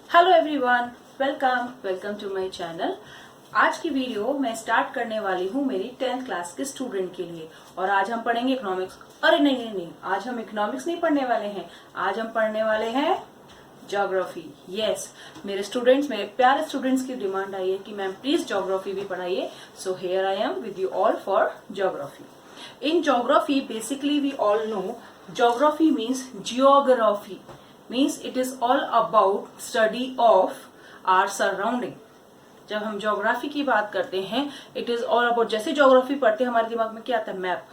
Hello everyone, welcome to my channel. आज की video मैं स्टार्ट करने वाली हूँ मेरी 10th क्लास के स्टूडेंट के लिए। और आज हम पढ़ेंगे इकोनॉमिक्स। अरे नहीं, आज हम इकोनॉमिक्स नहीं पढ़ने वाले हैं, आज हम पढ़ने वाले हैं ज्योग्राफी। यस, मेरे स्टूडेंट्स, मेरे प्यारे स्टूडेंट्स की डिमांड आई है कि मैम प्लीज ज्योग्राफी भी पढ़ाइए। So here I am with you all for geography. In geography, basically we all know geography means geography, means it is all about study of our surrounding. जब हम geography की बात करते हैं, it is all about, जैसे geography पढ़ते हैं हमारे दिमाग में क्या आता है? Map,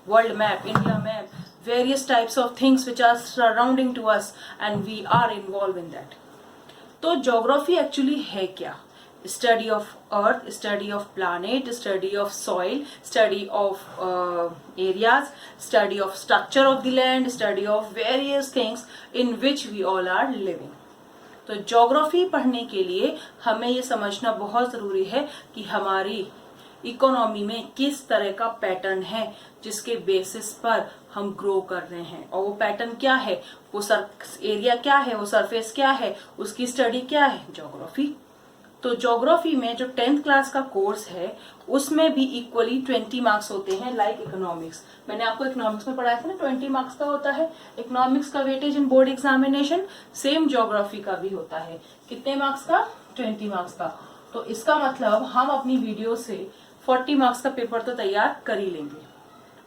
world map, India map, various types of things which are surrounding to us and we are involve in that. तो ज्योग्राफी एक्चुअली है क्या? Study of earth, study of planet, study of soil, study of areas, study of structure of the land, study of various things in which we all are living. तो geography पढ़ने के लिए हमें ये समझना बहुत जरूरी है कि हमारी इकोनॉमी में किस तरह का पैटर्न है जिसके बेसिस पर हम ग्रो कर रहे हैं। और वो पैटर्न क्या है, वो एरिया क्या है, वो सरफेस क्या है, उसकी स्टडी क्या है, ज्योग्राफी। तो ज्योग्राफी में जो 10th क्लास का कोर्स है उसमें भी इक्वली 20 मार्क्स होते हैं, लाइक इकोनॉमिक्स। मैंने आपको इकोनॉमिक्स में पढ़ाया था ना, 20 मार्क्स का होता है इकोनॉमिक्स का weightage in board examination. Same geography का भी होता है। कितने मार्क्स का? 20 मार्क्स का। तो इसका मतलब हम अपनी वीडियो से 40 मार्क्स का पेपर तो तैयार कर ही लेंगे,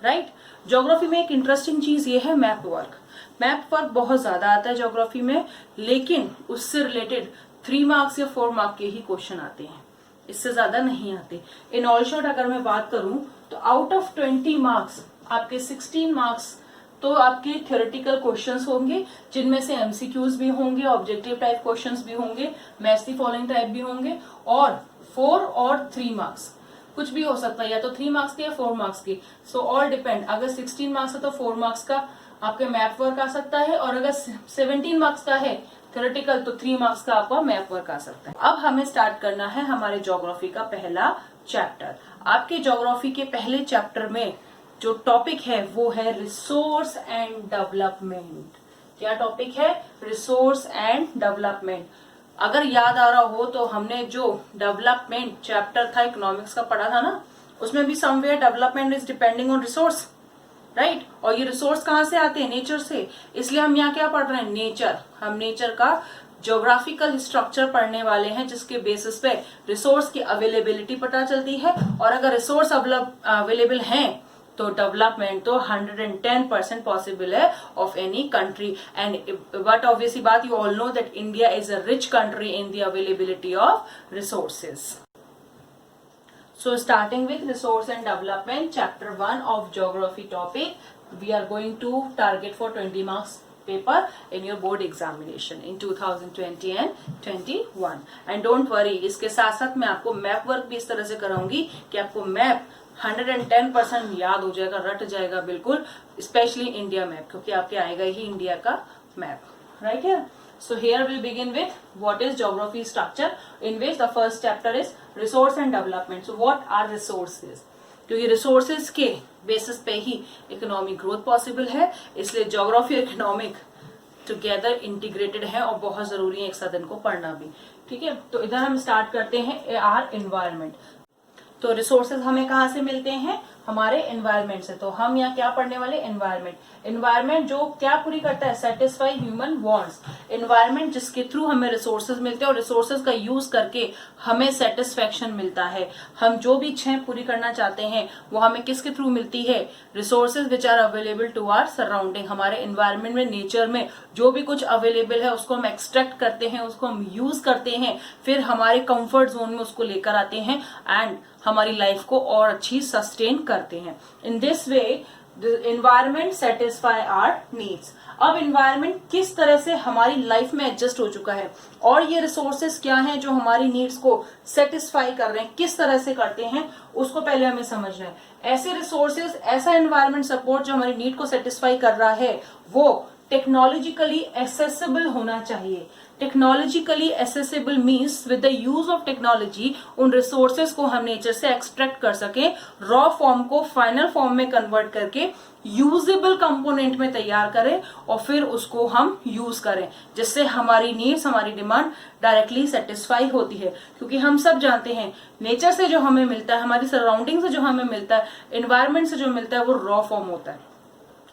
राइट। ज्योग्राफी में एक इंटरेस्टिंग चीज ये है मैप वर्क। मैप वर्क बहुत ज्यादा आता है ज्योग्राफी में, लेकिन उससे रिलेटेड 3 मार्क्स या 4 मार्क के ही क्वेश्चन आते हैं, इससे ज्यादा नहीं आते। इन ऑल शॉर्ट अगर मैं बात करूं तो आउट ऑफ 20 मार्क्स आपके 16 मार्क्स तो आपके थ्योरेटिकल क्वेश्चंस होंगे, जिनमें से एमसीक्यूज भी होंगे, ऑब्जेक्टिव टाइप क्वेश्चंस भी होंगे, मैच द फॉलोइंग टाइप भी होंगे। और 4 और 3 मार्क्स कुछ भी हो सकता है, या तो 3 मार्क्स के या 4 मार्क्स के। So all depend. अगर 16 मार्क्स है तो 4 मार्क्स का आपके मैप वर्क आ सकता है, और अगर 17 मार्क्स का है थ्योरेटिकल तो 3 मार्क्स का आपका मैप वर्क आ सकता है। अब हमें स्टार्ट करना है हमारे ज्योग्राफी का पहला चैप्टर। आपके ज्योग्राफी के पहले चैप्टर में जो टॉपिक है वो है रिसोर्स एंड डेवलपमेंट। क्या टॉपिक है? Resource and development. अगर याद आ रहा हो तो हमने जो डेवलपमेंट चैप्टर था इकोनॉमिक्स का पढ़ा था ना, उसमें भी somewhere development is depending on resource, right. और ये रिसोर्स कहाँ से आते हैं? नेचर से। इसलिए हम यहाँ क्या पढ़ रहे हैं? नेचर। हम नेचर का ज्योग्राफिकल स्ट्रक्चर पढ़ने वाले हैं, जिसके बेसिस पे रिसोर्स की अवेलेबिलिटी पता चलती है। और अगर रिसोर्स अवेलेबल हैं तो डेवलपमेंट तो 110% पॉसिबल है of any country. And but obviously बात, you all know that India is a rich country in the availability of resources. So starting with resource and development, chapter 1 of geography topic, we are going to target for 20 marks paper in your board examination in 2020 and 21. And don't worry, इसके साथ साथ मैं आपको map work भी इस तरह से कराऊंगी कि आपको मैप 110% याद हो जाएगा, रट जाएगा बिल्कुल, स्पेशली इंडिया मैप, क्योंकि आपके आएगा ही इंडिया का मैप, राइट है। So here we'll begin with what is geography structure, in which the first chapter is resource and development. So what are resources? क्योंकि resources के बेसिस पे ही इकोनॉमिक ग्रोथ पॉसिबल है, इसलिए ज्योग्राफी और economic together integrated है और बहुत जरूरी है एक साथ इनको पढ़ना भी, ठीक है। तो इधर हम स्टार्ट करते हैं आर एनवायरमेंट। तो रिसोर्सेज हमें कहाँ से मिलते हैं? हमारे एनवायरमेंट से। तो हम यहाँ क्या पढ़ने वाले? एनवायरमेंट। एनवायरमेंट जो क्या पूरी करता है? Satisfy human wants. एनवायरमेंट जिसके थ्रू हमें रिसोर्सेज मिलते हैं और रिसोर्सेज का यूज करके हमें सेटिस्फेक्शन मिलता है। हम जो भी इच्छाएं पूरी करना चाहते हैं वो हमें किसके थ्रू मिलती है? Resources which are available to our surrounding. हमारे एनवायरमेंट में, नेचर में जो भी कुछ अवेलेबल है उसको हम एक्सट्रैक्ट करते हैं, उसको हम यूज करते हैं, फिर हमारे कंफर्ट जोन में उसको लेकर आते हैं एंड हमारी लाइफ को और अच्छी सस्टेन करते हैं। In this way the environment satisfy our needs. अब एनवायरमेंट किस तरह से हमारी लाइफ में एडजस्ट हो चुका है और ये रिसोर्सेज क्या हैं जो हमारी नीड्स को सेटिस्फाई कर रहे हैं, किस तरह से करते हैं, उसको पहले हमें समझना है। ऐसे रिसोर्सेज, ऐसा एनवायरमेंट सपोर्ट जो हमारी नीड को सेटिस्फाई कर रहा है वो टेक्नोलॉजिकली एक्सेसिबल होना चाहिए। Technologically accessible means with the use of technology उन रिसोर्सेज को हम नेचर से एक्सट्रैक्ट कर सकें, रॉ फॉर्म को फाइनल फॉर्म में कन्वर्ट करके यूजेबल कंपोनेंट में तैयार करें और फिर उसको हम यूज करें, जिससे हमारी नीड्स, हमारी डिमांड डायरेक्टली सेटिस्फाई होती है। क्योंकि हम सब जानते हैं नेचर से जो हमें मिलता है, हमारी सराउंडिंग से जो हमें मिलता है, एनवायरमेंट से जो मिलता है, वो रॉ फॉर्म होता है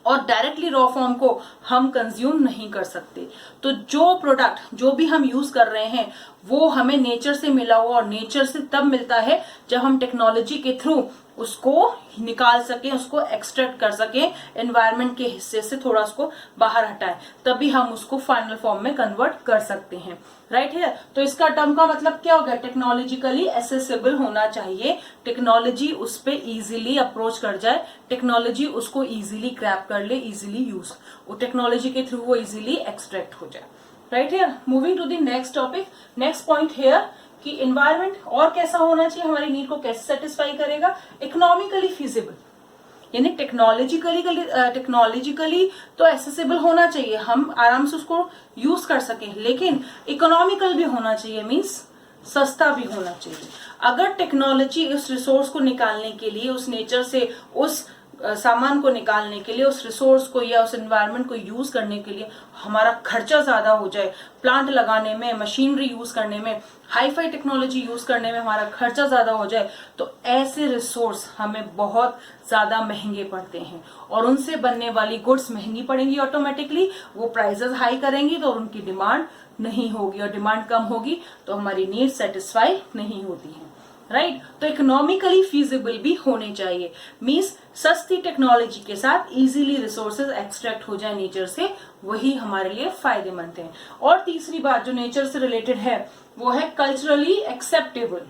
और डायरेक्टली रॉ फॉर्म को हम कंज्यूम नहीं कर सकते। तो जो प्रोडक्ट जो भी हम यूज कर रहे हैं वो हमें नेचर से मिला हुआ, और नेचर से तब मिलता है जब हम टेक्नोलॉजी के थ्रू उसको निकाल सकें, उसको एक्सट्रैक्ट कर सकें, एनवायरनमेंट के हिस्से से थोड़ा उसको बाहर हटाएं, तभी हम उसको फाइनल फॉर्म में कन्वर्ट कर सकते हैं। राइट है। तो इसका टर्म का मतलब क्या हो गया? टेक्नोलॉजिकली एसेसिबल होना चाहिए, टेक्नोलॉजी उस पर इजीली अप्रोच कर जाए, टेक्नोलॉजी उसको इजीली क्रैप कर ले, इजीली यूज, वो टेक्नोलॉजी के थ्रू वो इजीली एक्सट्रैक्ट हो जाए। राइट है। Moving to the next topic, next point here कि एनवायरनमेंट और कैसा होना चाहिए, हमारी नीड को कैसे सेटिस्फाई करेगा? इकोनॉमिकली फीजिबल, यानी टेक्नोलॉजिकली तो एसेसिबल होना चाहिए, हम आराम से उसको यूज कर सकें, लेकिन इकोनॉमिकल भी होना चाहिए, मींस सस्ता भी होना चाहिए। अगर टेक्नोलॉजी उस रिसोर्स को निकालने के लिए, उस नेचर से उस सामान को निकालने के लिए, उस रिसोर्स को या उस एनवायरनमेंट को यूज करने के लिए हमारा खर्चा ज्यादा हो जाए, प्लांट लगाने में, मशीनरी यूज करने में, हाई फाई टेक्नोलॉजी यूज करने में हमारा खर्चा ज्यादा हो जाए, तो ऐसे रिसोर्स हमें बहुत ज्यादा महंगे पड़ते हैं और उनसे बनने वाली गुड्स महंगी पड़ेंगी ऑटोमेटिकली, वो प्राइसेस हाई करेंगी तो उनकी डिमांड नहीं होगी, और डिमांड कम होगी तो हमारी नीड सेटिस्फाई नहीं होती है। राइट। तो इकोनॉमिकली फीजिबल भी होने चाहिए, मींस सस्ती टेक्नोलॉजी के साथ इजीली रिसोर्सेज एक्सट्रैक्ट हो जाए नेचर से, वही हमारे लिए फायदेमंद है। और तीसरी बात जो नेचर से रिलेटेड है वो है कल्चरली एक्सेप्टेबल।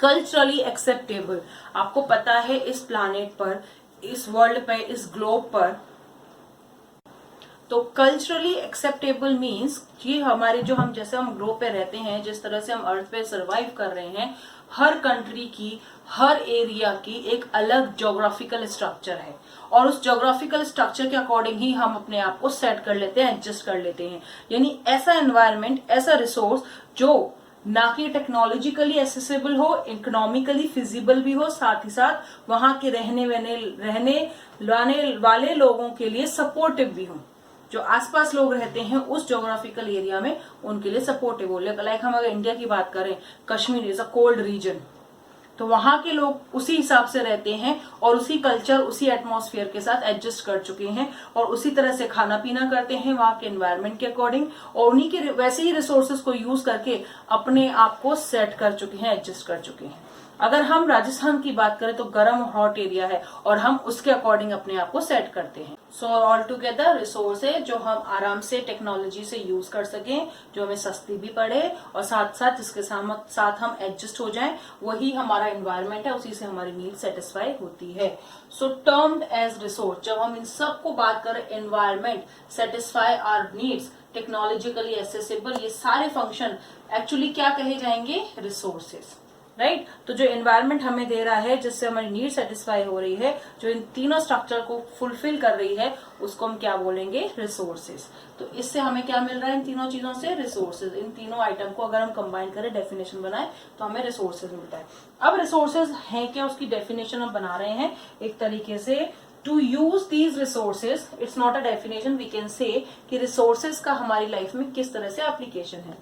कल्चरली एक्सेप्टेबल, आपको पता है इस प्लानेट पर, इस वर्ल्ड पे, इस ग्लोब पर, तो कल्चरली एक्सेप्टेबल मीन्स ये हमारे जो हम जैसे हम ग्लोब पे रहते हैं, जिस तरह से हम अर्थ पे सरवाइव कर रहे हैं, हर कंट्री की, हर एरिया की एक अलग ज्योग्राफिकल स्ट्रक्चर है और उस ज्योग्राफिकल स्ट्रक्चर के अकॉर्डिंग ही हम अपने आप को सेट कर लेते हैं, एडजस्ट कर लेते हैं। यानी ऐसा एनवायरनमेंट, ऐसा रिसोर्स जो ना कि टेक्नोलॉजिकली एसेसिबल हो, इकोनॉमिकली फिजिबल भी हो, साथ ही साथ वहां के रहने वाले लोगों के लिए सपोर्टिव भी हो, जो आसपास लोग रहते हैं उस ज्योग्राफिकल एरिया में उनके लिए सपोर्टिव हो। लाइक हम अगर इंडिया की बात करें, Kashmir is a cold region, तो वहां के लोग उसी हिसाब से रहते हैं और उसी कल्चर, उसी एटमॉस्फेयर के साथ एडजस्ट कर चुके हैं और उसी तरह से खाना पीना करते हैं वहां के एनवायरनमेंट के अकॉर्डिंग, और उन्हीं के वैसे ही रिसोर्सेज को यूज करके अपने आप को सेट कर चुके हैं, एडजस्ट कर चुके हैं। अगर हम राजस्थान की बात करें तो गर्म और हॉट एरिया है और हम उसके अकॉर्डिंग अपने आप को सेट करते हैं। सो ऑल टुगेदर रिसोर्स है जो हम आराम से टेक्नोलॉजी से यूज कर सकें, जो हमें सस्ती भी पड़े और साथ साथ जिसके साथ हम एडजस्ट हो जाएं, वही हमारा एनवायरनमेंट है, उसी से हमारी नीड सेटिस्फाई होती है। सो टर्म्ड एज रिसोर्स, जब हम इन सब को बात करें, environment, satisfy our needs, technologically accessible, ये सारे फंक्शन एक्चुअली क्या कहे जाएंगे? रिसोर्सेज। राइट। तो जो एनवायरनमेंट हमें दे रहा है, जिससे हमारी नीड सेटिस्फाई हो रही है, जो इन तीनों स्ट्रक्चर को फुलफिल कर रही है, उसको हम क्या बोलेंगे? रिसोर्सेज। तो इससे हमें क्या मिल रहा है? इन तीनों चीजों से रिसोर्सेज। इन तीनों आइटम को अगर हम कंबाइन करें, डेफिनेशन बनाए, तो हमें रिसोर्सेज मिलता है। अब रिसोर्सेज हैं क्या, उसकी डेफिनेशन हम बना रहे हैं एक तरीके से। To use these resources, it's not a definition, we can say कि रिसोर्सेज का हमारी लाइफ में किस तरह से एप्लीकेशन है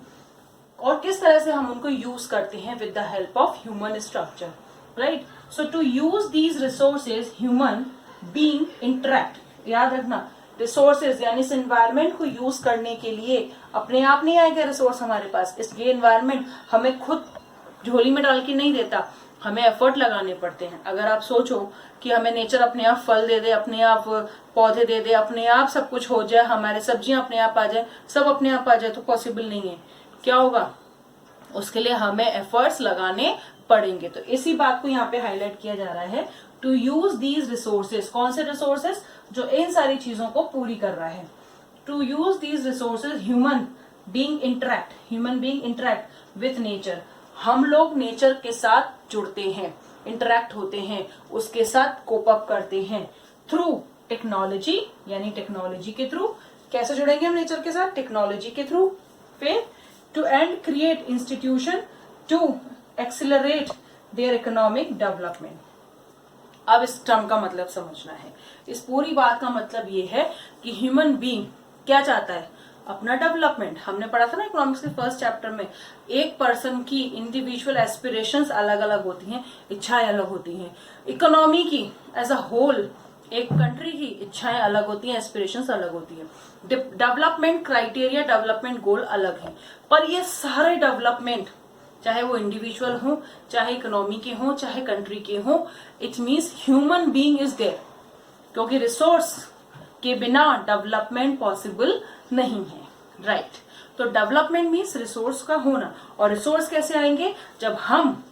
और किस तरह से हम उनको यूज करते हैं with the help of human structure. Right. So to use these resources, human being interact, याद रखना, रिसोर्सेज यानी इस एनवायरनमेंट को यूज करने के लिए अपने आप नहीं आएगा रिसोर्स हमारे पास, ये एनवायरनमेंट हमें खुद झोली में डाल के नहीं देता, हमें एफर्ट लगाने पड़ते हैं। अगर आप सोचो कि हमें नेचर अपने आप फल दे दे, अपने आप पौधे दे दे, अपने आप सब कुछ हो जाए, हमारे सब्जियां अपने आप आ जाए, सब अपने आप आ जाए, तो पॉसिबल नहीं है। क्या होगा? उसके लिए हमें एफर्ट्स लगाने पड़ेंगे। तो इसी बात को यहाँ पे हाईलाइट किया जा रहा है, टू यूज दीज रिसोर्सेज। कौन से रिसोर्सेज? जो इन सारी चीजों को पूरी कर रहा है। To use these resources, human being interact with nature, हम लोग नेचर के साथ जुड़ते हैं, इंटरेक्ट होते हैं, उसके साथ कोप अप करते हैं थ्रू टेक्नोलॉजी, यानी टेक्नोलॉजी के थ्रू। कैसे जुड़ेंगे हम नेचर के साथ? टेक्नोलॉजी के थ्रू। पे to and create institution to accelerate their economic development. अब इस टर्म का मतलब समझना है। इस पूरी बात का मतलब ये है कि ह्यूमन बीइंग क्या चाहता है, अपना डेवलपमेंट। हमने पढ़ा था ना इकोनॉमिक्स के फर्स्ट चैप्टर में, एक पर्सन की इंडिविजुअल एस्पिरेशंस अलग अलग होती हैं, इच्छाएं अलग होती हैं। इकोनॉमी की एज अ होल, एक कंट्री की इच्छाएं अलग होती हैं, एस्पिरेशंस अलग होती हैं। डेवलपमेंट क्राइटेरिया, डेवलपमेंट गोल अलग है। पर ये सारे डेवलपमेंट, चाहे वो इंडिविजुअल हो, चाहे इकोनॉमी के हो, चाहे कंट्री के हो, it means human being is there, क्योंकि रिसोर्स के बिना डेवलपमेंट पॉसिबल नहीं है, राइट। तो डेवलपमेंट मीन्स रिसोर्स का होना। और रिसोर्स कैसे आएंगे, जब हम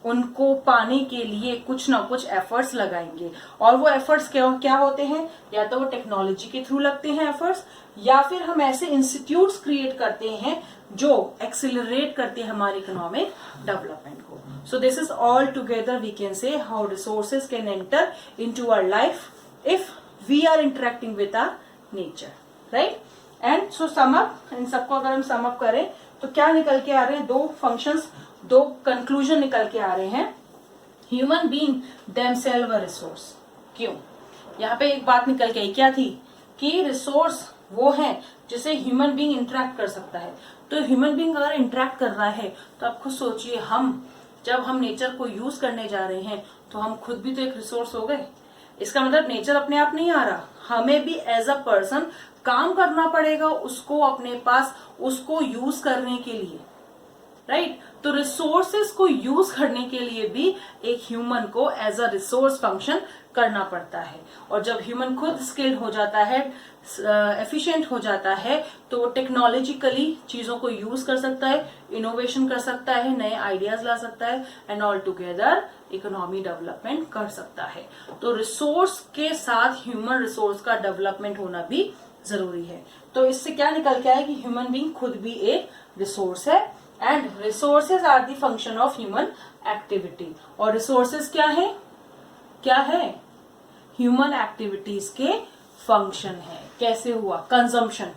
उनको पाने के लिए कुछ ना कुछ एफर्ट्स लगाएंगे। और वो एफर्ट्स क्या होते हैं, या तो वो टेक्नोलॉजी के थ्रू लगते हैं एफर्ट्स, या फिर हम ऐसे इंस्टीट्यूट्स क्रिएट करते हैं जो एक्सिलरेट करते हैं हमारे इकोनॉमिक डेवलपमेंट को। So this is all together we can say how resources can enter into our life if we are interacting with our nature, right. And so sum up, इन सबको अगर हम सम अप करें तो क्या निकल के आ रहे हैं, दो फंक्शंस, दो कंक्लूजन निकल के आ रहे हैं। Human being themselves a resource. क्यों, यहाँ पे एक बात निकल के आई, क्या थी कि रिसोर्स वो है जिसे ह्यूमन बीइंग इंटरेक्ट कर सकता है। तो ह्यूमन बीइंग अगर इंटरेक्ट कर रहा है तो आप खुद सोचिए, जब हम नेचर को यूज करने जा रहे हैं तो हम खुद भी तो एक रिसोर्स हो गए। इसका मतलब नेचर अपने आप नहीं आ रहा, हमें भी एज अ पर्सन काम करना पड़ेगा उसको अपने पास, उसको यूज करने के लिए, राइट। तो रिसोर्सेस को यूज करने के लिए भी एक ह्यूमन को एज अ रिसोर्स फंक्शन करना पड़ता है। और जब ह्यूमन खुद स्किल्ड हो जाता है, एफिशिएंट हो जाता है, तो वो टेक्नोलॉजिकली चीजों को यूज कर सकता है, इनोवेशन कर सकता है, नए आइडियाज ला सकता है, and all together economy development कर सकता है। तो रिसोर्स के साथ ह्यूमन रिसोर्स का डेवलपमेंट होना भी जरूरी है। तो इससे क्या निकल के आया कि ह्यूमन बीइंग खुद भी एक रिसोर्स है, and resources are the function of human activity. और रिसोर्सेज क्या है, क्या है, ह्यूमन एक्टिविटीज के फंक्शन है। कैसे हुआ, consumption,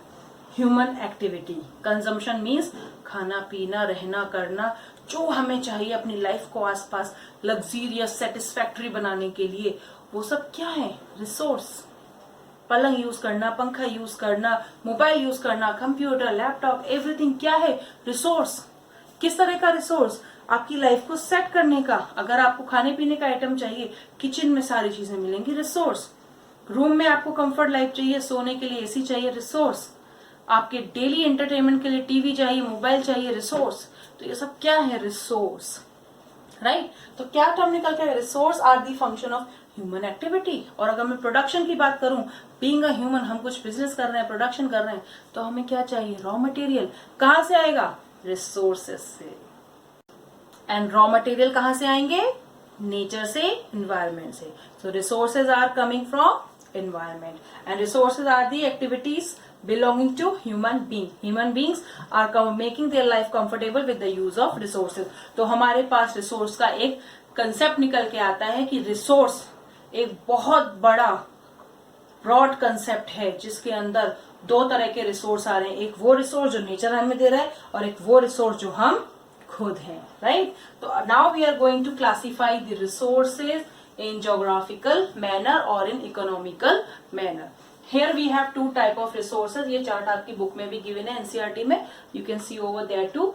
human activity. Consumption means खाना पीना, रहना करना, जो हमें चाहिए अपनी लाइफ को आसपास लग्जरियस सेटिस्फैक्टरी बनाने के लिए, वो सब क्या है, रिसोर्स। पलंग यूज करना, पंखा यूज करना, मोबाइल यूज करना, कंप्यूटर, लैपटॉप, एवरीथिंग क्या है, रिसोर्स। किस तरह का रिसोर्स, आपकी लाइफ को सेट करने का। अगर आपको खाने पीने का आइटम चाहिए, किचन में सारी चीजें मिलेंगी, रिसोर्स। रूम में आपको कंफर्ट लाइफ चाहिए, सोने के लिए एसी चाहिए, रिसोर्स। आपके डेली एंटरटेनमेंट के लिए टीवी चाहिए, मोबाइल चाहिए, रिसोर्स। तो ये सब क्या है, रिसोर्स, राइट। तो क्या टर्म निकल के, resource are the function of human activity. और अगर मैं प्रोडक्शन की बात करूं, बीइंग अ ह्यूमन, हम कुछ बिजनेस कर रहे हैं, प्रोडक्शन कर रहे हैं, तो हमें क्या चाहिए, रॉ मटेरियल। कहां से आएगा, रिसोर्सेस से। एंड रॉ मटेरियल कहां से आएंगे, नेचर से, एनवायरमेंट से। So resources are coming from environment, and resources are the activities belonging to human being. Human beings are making their life comfortable with the use of resources. तो हमारे पास resource का एक concept निकल के आता है कि रिसोर्स एक बहुत बड़ा ब्रॉड कंसेप्ट है, जिसके अंदर दो तरह के रिसोर्स आ रहे हैं। एक वो रिसोर्स जो नेचर हमें दे रहा है, और एक वो रिसोर्स जो हम खुद हैं, राइट। तो now we are going to classify the resources in geographical manner or in economical manner. Here we have two type of resources. ये चार्ट आपकी बुक में भी given है, NCERT में, you can see over there too.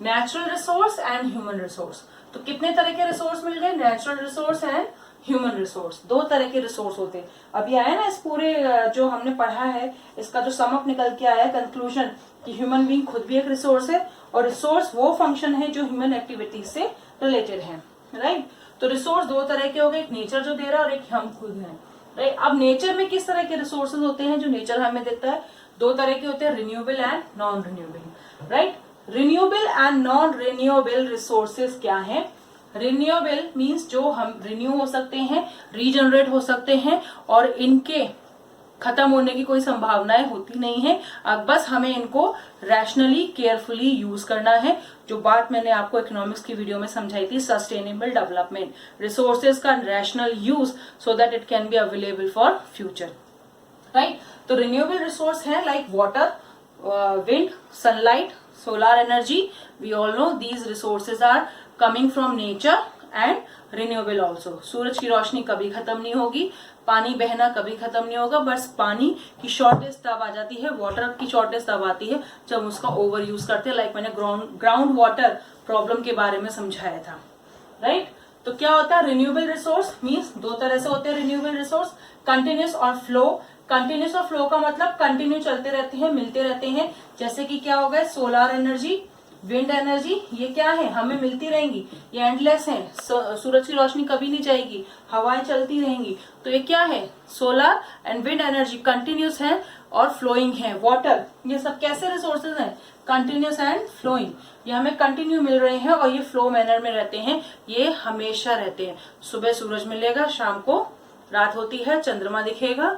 Natural resource and human resource. तो कितने तरह के रिसोर्स मिल गए, natural resource and human resource. दो तरह के रिसोर्स होते हैं। अभी आया ना इस पूरे जो हमने पढ़ा है, इसका जो समअप निकल के आया, कंक्लूजन, कि ह्यूमन बीइंग खुद भी एक रिसोर्स है, और रिसोर्स वो फंक्शन है जो ह्यूमन एक्टिविटीज से रिलेटेड है, राइट। तो रिसोर्स दो तरह के हो गए, एक नेचर जो दे रहा है और एक हम खुद हैं, राइट। अब नेचर में किस तरह के रिसोर्सेज होते हैं जो नेचर हमें देता है, दो तरह के होते हैं, renewable and non renewable, right. Renewable and non renewable resources क्या है, रिन्यूएबल मींस जो हम रिन्यू हो सकते हैं, रीजनरेट हो सकते हैं, और इनके खत्म होने की कोई संभावनाएं होती नहीं है। अब बस हमें इनको रैशनली, केयरफुली यूज करना है। जो बात मैंने आपको इकोनॉमिक्स की वीडियो में समझाई थी, सस्टेनेबल डेवलपमेंट, रिसोर्सेज का rational use so that it can be available for future, right. तो रिन्यूएबल रिसोर्स है like water, wind, sunlight, solar energy, we all know these resources are coming from nature and renewable also. सूरज की रोशनी कभी खत्म नहीं होगी, पानी बहना कभी खत्म नहीं होगा, बस पानी की शॉर्टेज तब आ जाती है, वाटर की शॉर्टेज तब आती है जब उसका ओवर यूज करते हैं। लाइक मैंने ग्राउंड वाटर प्रॉब्लम के बारे में समझाया था, राइट। तो क्या होता है रिन्यूएबल रिसोर्स मींस दो तरह से होते हैं रिन्यूएबल रिसोर्स, कंटिन्यूस और फ्लो। कंटिन्यूस और फ्लो का मतलब कंटिन्यू चलते रहते हैं, मिलते रहते हैं। जैसे कि क्या हो गया सोलार एनर्जी, विंड एनर्जी, ये क्या है हमें मिलती रहेंगी, ये एंडलेस है, सूरज की रोशनी कभी नहीं जाएगी, हवाएं चलती रहेंगी। तो ये क्या है solar and wind energy continuous है और फ्लोइंग है। वाटर, ये सब कैसे रिसोर्सेज हैं, कंटिन्यूस एंड फ्लोइंग, ये हमें कंटिन्यू मिल रहे हैं और ये फ्लो मैनर में रहते हैं, ये हमेशा रहते हैं। सुबह सूरज मिलेगा, शाम को रात होती है, चंद्रमा दिखेगा।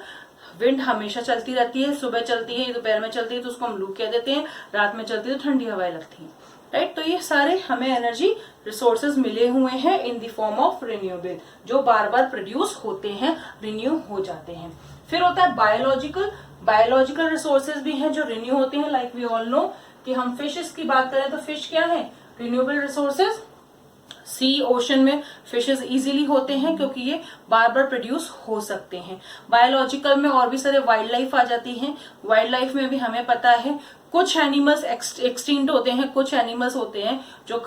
विंड हमेशा चलती रहती है, सुबह चलती है, दोपहर में चलती है तो उसको हम लू कह देते हैं, रात में चलती है तो ठंडी हवाएं लगती हैं, राइट। तो ये सारे हमें एनर्जी रिसोर्सेज मिले हुए हैं in the form of renewable, जो बार बार प्रोड्यूस होते हैं, रिन्यू हो जाते हैं। फिर होता है बायोलॉजिकल। बायोलॉजिकल रिसोर्सेज भी हैं जो रिन्यू होते हैं। लाइक वी ऑल नो कि हम फिशेस की बात करें तो फिश क्या है रिन्यूएबल रिसोर्सेज। सी ओशन में फिशेस इजीली होते हैं क्योंकि ये बार बार प्रोड्यूस हो सकते हैं। बायोलॉजिकल में और भी सारे वाइल्ड लाइफ आ जाती हैं। वाइल्ड लाइफ में भी हमें पता है कुछ एनिमल्स एक्सटिंक्ट होते हैं, कुछ एनिमल्स होते हैं जो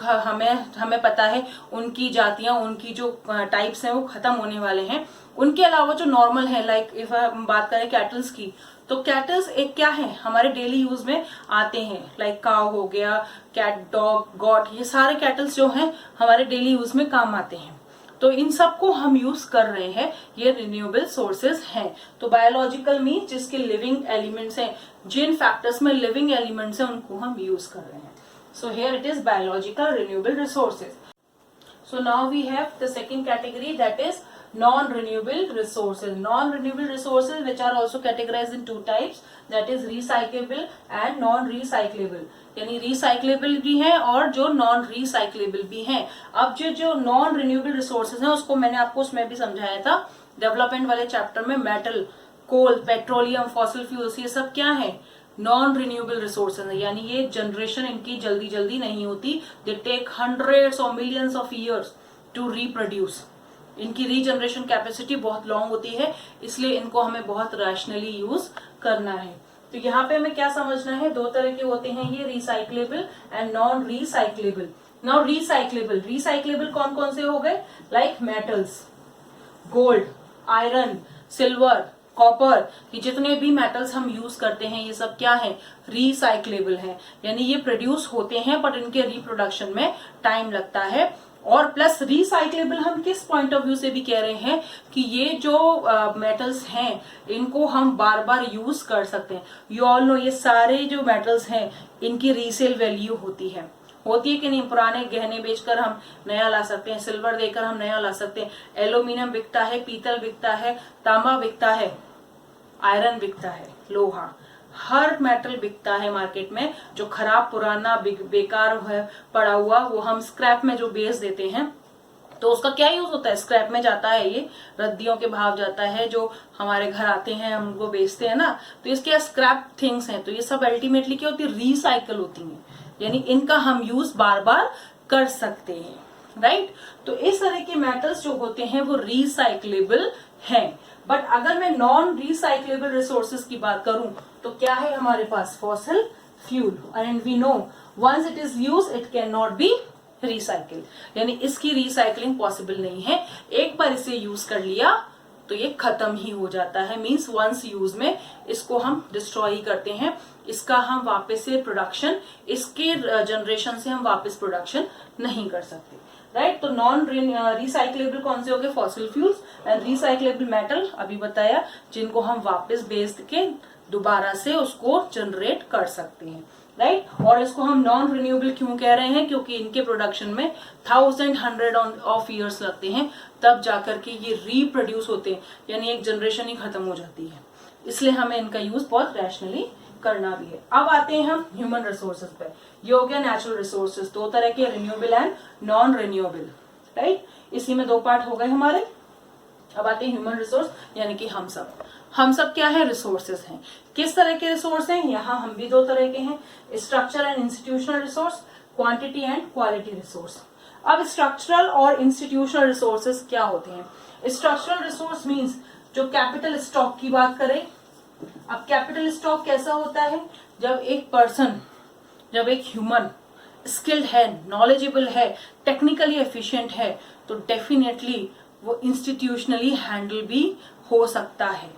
हमें पता है उनकी जातियां, उनकी जो टाइप्स हैं वो खत्म होने वाले हैं। उनके अलावा जो नॉर्मल है, लाइक इफ हम बात करें कैटल्स की, तो कैटल्स एक क्या है हमारे डेली यूज में आते हैं। लाइक काव हो गया, कैट, डॉग, गॉट, ये सारे कैटल्स जो हैं हमारे डेली यूज में काम आते हैं। तो इन सबको हम यूज कर रहे हैं, ये रिन्यूएबल सोर्सेज हैं। तो बायोलॉजिकल मीन जिसके लिविंग एलिमेंट्स हैं, जिन फैक्टर्स में लिविंग एलिमेंट्स हैं उनको हम यूज कर रहे हैं। So here it is biological renewable resources. So now we have the second category, that is non-renewable resources. Non-renewable resources which are also categorized in two types, that is recyclable and non-recyclable. यानी recyclable भी है और जो non-recyclable भी है। अब जो non-renewable resources हैं उसको मैंने आपको उसमें भी समझाया था डेवलपमेंट वाले चैप्टर में। मेटल, कोल, पेट्रोलियम, फॉसिल फ्यूल्स, ये सब क्या है नॉन रिन्यूएबल रिसोर्सेज है, यानी ये जनरेशन इनकी जल्दी जल्दी नहीं होती। दे टेक हंड्रेड्स और millions of years to reproduce. इनकी रीजनरेशन कैपेसिटी बहुत लॉन्ग होती है, इसलिए इनको हमें बहुत रैशनली यूज करना है। तो यहाँ पे हमें क्या समझना है, दो तरह के होते हैं ये, recyclable and non recyclable. Now recyclable, recyclable कौन कौन से हो गए, like metals, gold, iron, silver, copper, ये जितने भी मेटल्स हम यूज करते हैं ये सब क्या है रिसाइक्लेबल हैं, यानी ये प्रोड्यूस होते हैं बट इनके रिप्रोडक्शन में टाइम लगता है। और प्लस रिसाइक्लेबल हम किस पॉइंट ऑफ व्यू से भी कह रहे हैं कि ये जो मेटल्स हैं इनको हम बार बार यूज कर सकते हैं। यू ऑल नो ये सारे जो मेटल्स हैं इनकी रीसेल वैल्यू होती है कि नहीं। पुराने गहने बेचकर हम नया ला सकते हैं, सिल्वर देकर हम नया ला सकते हैं, एल्यूमिनियम बिकता है, पीतल बिकता है, तांबा बिकता है, आयरन बिकता है, लोहा, हर मेटल बिकता है मार्केट में। जो खराब पुराना बेकार है पड़ा हुआ वो हम स्क्रैप में जो बेच देते हैं, तो उसका क्या यूज होता है, स्क्रैप में जाता है, ये रद्दियों के भाव जाता है, जो हमारे घर आते हैं हम उनको बेचते हैं ना, तो इसके स्क्रैप थिंग्स हैं। तो ये सब अल्टीमेटली क्या होती है, रिसाइकल होती है, यानी इनका हम यूज बार बार कर सकते हैं, राइट। तो इस तरह के मेटल्स जो होते हैं वो रिसाइक्लेबल हैं। बट अगर मैं नॉन रिसाइक्लेबल रिसोर्सेज की बात करूं तो क्या है हमारे पास, fossil fuel, and we know once it is use it can not be recycle, यानी इसकी रिसाइकलिंग पॉसिबल नहीं है। एक बार इसे यूज कर लिया तो ये खत्म ही हो जाता है, मींस वंस यूज में इसको हम डिस्ट्रॉय करते हैं, इसका हम वापस से प्रोडक्शन, इसके जनरेशन से हम वापस प्रोडक्शन नहीं कर सकते, राइट। तो नॉन रिसाइक्लेबल कौन से हो गए, fossil fuels, and recyclable metal अभी बताया, जिनको हम वापस बेच के दोबारा से उसको जनरेट कर सकते हैं, राइट। और इसको हम नॉन रिन्यूएबल क्यों कह रहे हैं, क्योंकि इनके प्रोडक्शन में 1000 ऑफ ईयर्स लगते हैं, तब जाकर के ये रिप्रोड्यूस होते हैं, यानी एक जनरेशन ही खत्म हो जाती है, इसलिए हमें इनका यूज बहुत रैशनली करना भी है। अब आते हैं हम ह्यूमन रिसोर्सेज पे। ये हो गया नेचुरल रिसोर्सेज, दो तरह के, renewable and non renewable, right. इसी में दो पार्ट हो गए हमारे। अब आते हैं ह्यूमन रिसोर्स, यानी कि हम सब। हम सब क्या है, रिसोर्सेज हैं। किस तरह के रिसोर्स हैं, यहाँ हम भी दो तरह के हैं, structure and institutional resource, quantity and quality resource. अब स्ट्रक्चरल और इंस्टीट्यूशनल रिसोर्सेज क्या होते हैं? स्ट्रक्चरल रिसोर्स मींस जो कैपिटल स्टॉक की बात करें। अब कैपिटल स्टॉक कैसा होता है, जब एक पर्सन, जब एक ह्यूमन स्किल्ड है, नॉलेजेबल है, टेक्निकली एफिशिएंट है, तो डेफिनेटली वो इंस्टीट्यूशनली हैंडल भी हो सकता है।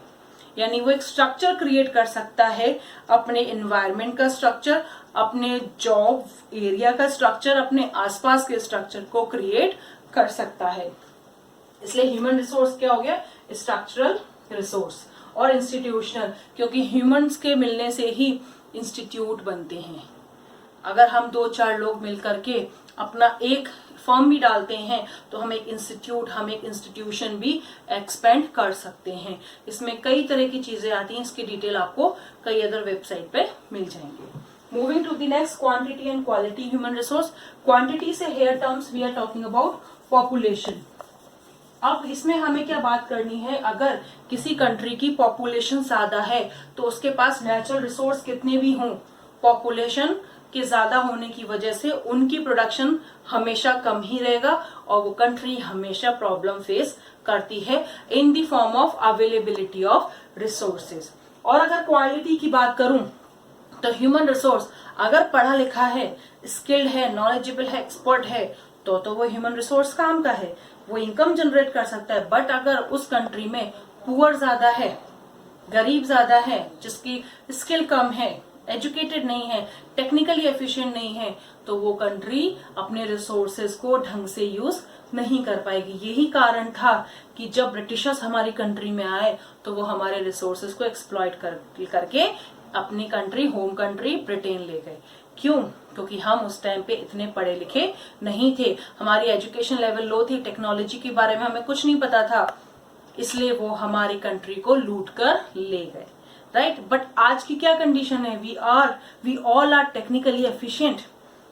यानी वो एक स्ट्रक्चर क्रिएट कर सकता है, अपने एनवायरनमेंट का स्ट्रक्चर, अपने जॉब एरिया का स्ट्रक्चर, अपने आसपास के स्ट्रक्चर को क्रिएट कर सकता है। इसलिए ह्यूमन रिसोर्स क्या हो गया, स्ट्रक्चरल रिसोर्स। और इंस्टीट्यूशनल, क्योंकि ह्यूमंस के मिलने से ही इंस्टीट्यूट बनते हैं। अगर हम 2-4 लोग मिलकर के अपना एक फर्म भी डालते हैं तो हम एक इंस्टीट्यूट, हम एक इंस्टीट्यूशन भी एक्सपेंड कर सकते हैं। इसमें कई तरह की चीजें आती हैं, इसकी डिटेल आपको कई अदर वेबसाइट पे मिल जाएंगे। Moving to the next, quantity and quality human resource. Quantity से here terms we are talking about population. अब इसमें हमें क्या बात करनी है, अगर किसी कंट्री की पॉपुलेशन ज्यादा है तो उसके पास नेचुरल रिसोर्स कितने भी हों, पॉपुलेशन के ज्यादा होने की वजह से उनकी प्रोडक्शन हमेशा कम ही रहेगा और वो कंट्री हमेशा प्रॉब्लम फेस करती है in the form of availability of resources. और अगर क्वालिटी की बात करूं तो ह्यूमन रिसोर्स अगर पढ़ा लिखा है, स्किल्ड है, नॉलेजेबल है, एक्सपर्ट है, तो वो ह्यूमन रिसोर्स काम का है, वो इनकम जनरेट कर सकता है। बट अगर उस कंट्री में पुअर ज्यादा है, गरीब ज्यादा है, जिसकी स्किल कम है, एजुकेटेड नहीं है, टेक्निकली एफिशिएंट नहीं है, तो वो कंट्री अपने रिसोर्सेज को ढंग से यूज नहीं कर पाएगी। यही कारण था कि जब ब्रिटिशर्स हमारी कंट्री में आए तो वो हमारे रिसोर्सेज को एक्सप्लॉइट करके अपनी कंट्री, होम कंट्री ब्रिटेन ले गए। क्यों? क्योंकि हम उस टाइम पे इतने पढ़े लिखे नहीं थे, हमारी एजुकेशन लेवल लो थी, टेक्नोलॉजी के बारे में हमें कुछ नहीं पता था, इसलिए वो हमारी कंट्री को लूट कर ले गए, राइट। बट आज की क्या कंडीशन है, we all are technically efficient.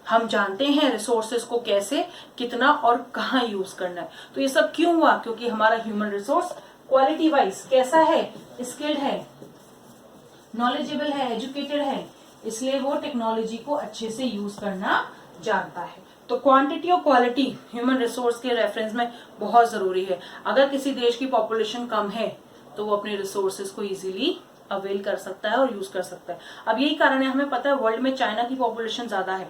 हम जानते हैं रिसोर्सेज को कैसे, कितना और कहाँ यूज करना है। तो ये सब क्यों हुआ? क्योंकि हमारा ह्यूमन रिसोर्स क्वालिटी वाइज कैसा है, स्किल्ड है, नॉलेजेबल है, एजुकेटेड है, इसलिए वो टेक्नोलॉजी को अच्छे से यूज करना जानता है। तो क्वांटिटी और क्वालिटी ह्यूमन रिसोर्स के रेफरेंस में बहुत जरूरी है। अगर किसी देश की पॉपुलेशन कम है तो वो अपने रिसोर्सेज को इजीली अवेल कर सकता है और यूज कर सकता है। अब यही कारण है, हमें पता है वर्ल्ड में चाइना की पॉपुलेशन ज्यादा है,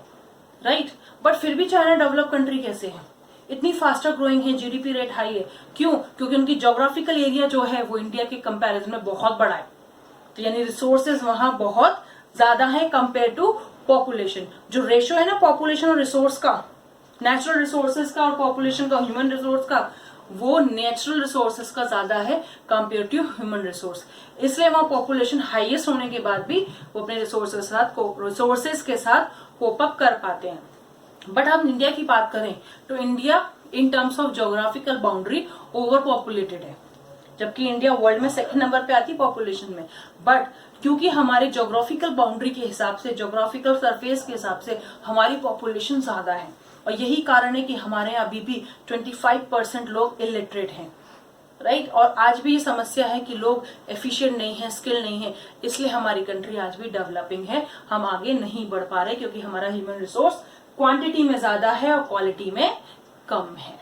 राइट, बट फिर भी चाइना डेवलप कंट्री कैसे है, इतनी फास्टर ग्रोइंग है, जीडीपी रेट हाई है। क्यों? क्योंकि उनकी ज्योग्राफिकल एरिया जो है वो इंडिया के कंपैरिजन में बहुत बड़ा है, तो यानी रिसोर्सेज वहां बहुत ज्यादा है कंपेयर टू पॉपुलेशन। जो रेशियो है ना पॉपुलेशन और रिसोर्स का, नेचुरल रिसोर्सेज का और पॉपुलेशन का, ह्यूमन रिसोर्स का, वो नेचुरल रिसोर्सेज का ज्यादा है कंपेयर टू ह्यूमन रिसोर्स। इसलिए वहां पॉपुलेशन हाईएस्ट होने के बाद भी वो अपने रिसोर्सेज के साथ कोप अप कर पाते हैं। बट हम इंडिया की बात करें तो India in terms of geographical boundary over populated है, जबकि इंडिया वर्ल्ड में सेकंड नंबर पे आती पॉपुलेशन में। बट क्योंकि हमारे ज्योग्राफिकल बाउंड्री के हिसाब से, ज्योग्राफिकल सरफेस के हिसाब से हमारी पॉपुलेशन ज्यादा है, और यही कारण है कि हमारे यहाँ अभी भी 25% लोग इलिटरेट हैं, राइट। और आज भी ये समस्या है कि लोग एफिशिएंट नहीं है, स्किल नहीं है, इसलिए हमारी कंट्री आज भी डेवलपिंग है, हम आगे नहीं बढ़ पा रहे क्योंकि हमारा ह्यूमन रिसोर्स क्वांटिटी में ज्यादा है और क्वालिटी में कम है।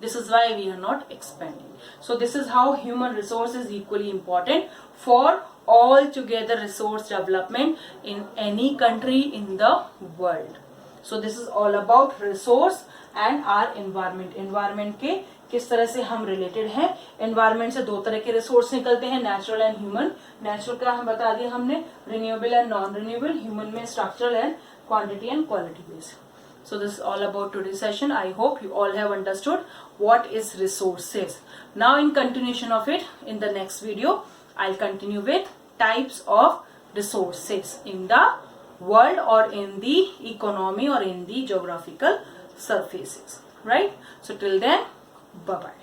This is why we are not expanding. So this is how human resource is equally important for all together resource development in any country in the world. So this is all about resource and our environment. Environment के किस तरह से हम related हैं। Environment से दो तरह के रिसोर्स निकलते हैं, नेचुरल एंड ह्यूमन। नेचुरल का हम बता दिया हमने, renewable and non renewable. Human में structural and quantity and quality based. So this is all about today's session. I hope you all have understood what is resources. Now in continuation of it, in the next video, I'll continue with types of resources in the world or in the economy or in the geographical surfaces. Right? So till then, bye-bye.